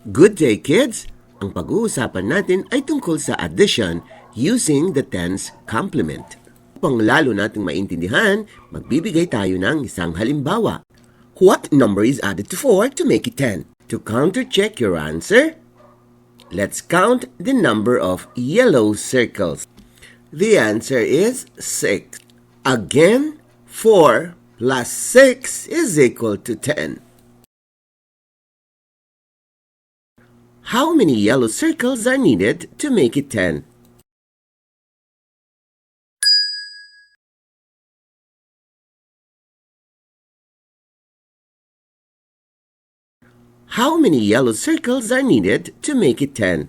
Good day, kids! Ang pag-uusapan natin ay tungkol sa addition using the tens complement. Upang lalo nating maintindihan, magbibigay tayo ng isang halimbawa. What number is added to 4 to make it 10? To counter-check your answer, let's count the number of yellow circles. The answer is 6. Again, 4 plus 6 is equal to 10. How many yellow circles are needed to make it 10? How many yellow circles are needed to make it 10?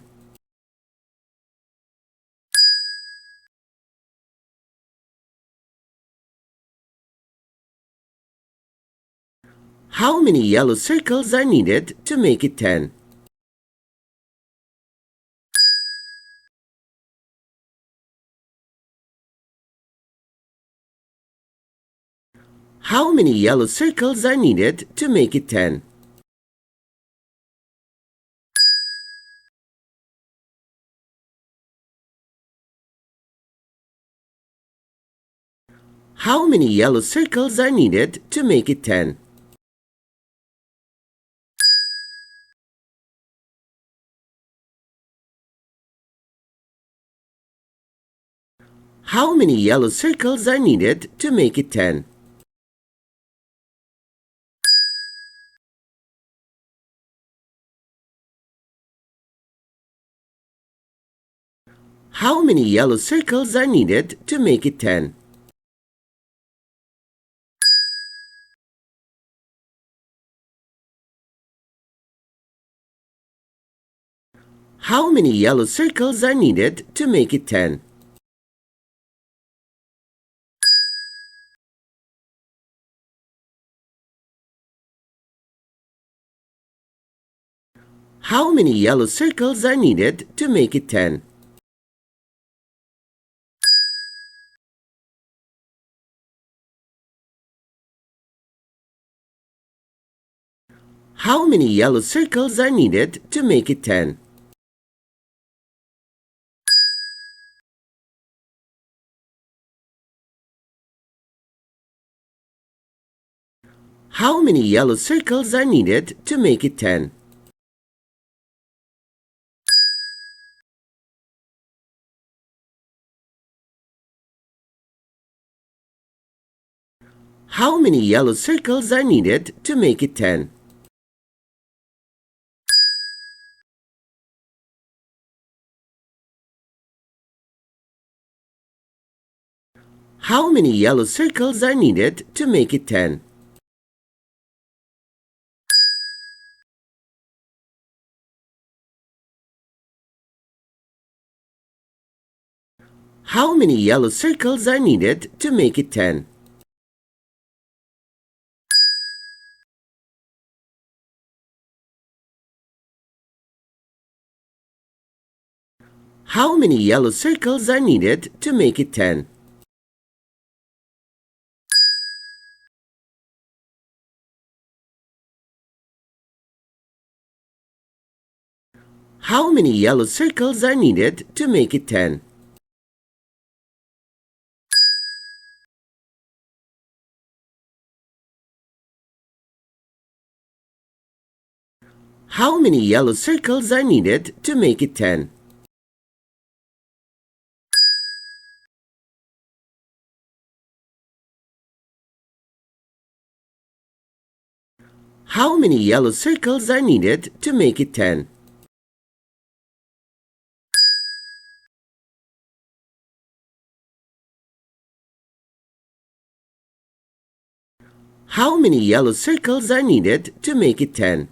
How many yellow circles are needed to make it 10? How many yellow circles are needed to make it 10? How many yellow circles are needed to make it 10? How many yellow circles are needed to make it 10? How many yellow circles are needed to make it 10? How many yellow circles are needed to make it 10? How many yellow circles are needed to make it 10? How many yellow circles are needed to make it 10? How many yellow circles are needed to make it 10? How many yellow circles are needed to make it 10? How many yellow circles are needed to make it 10? How many yellow circles are needed to make it 10? How many yellow circles are needed to make it 10? How many yellow circles are needed to make it 10? How many yellow circles are needed to make it 10? How many yellow circles are needed to make it 10? How many yellow circles are needed to make it 10?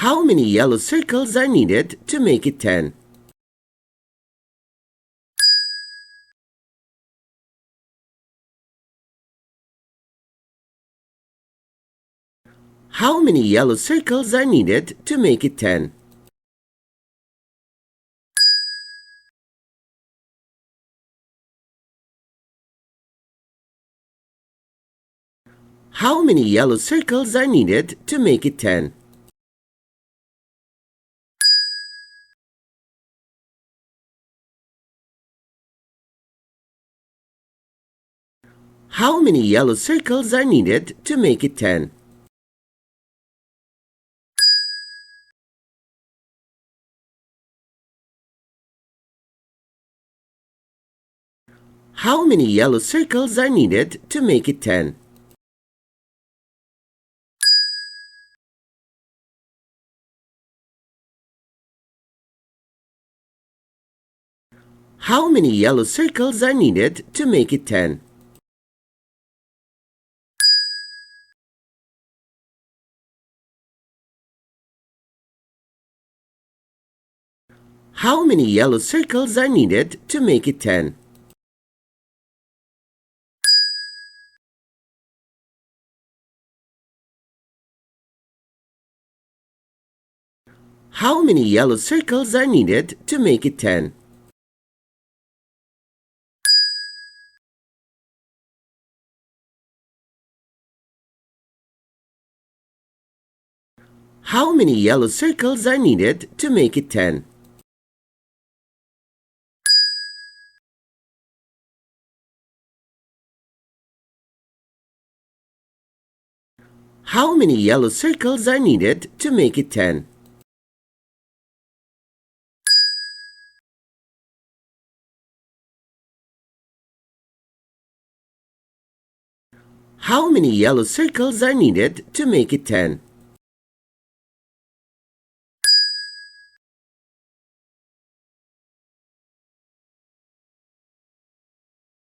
How many yellow circles are needed to make it 10? How many yellow circles are needed to make it 10? How many yellow circles are needed to make it 10? How many yellow circles are needed to make it 10? How many yellow circles are needed to make it 10? How many yellow circles are needed to make it 10? How many yellow circles are needed to make it 10? How many yellow circles are needed to make it 10? How many yellow circles are needed to make it 10? How many yellow circles are needed to make it 10? How many yellow circles are needed to make it 10?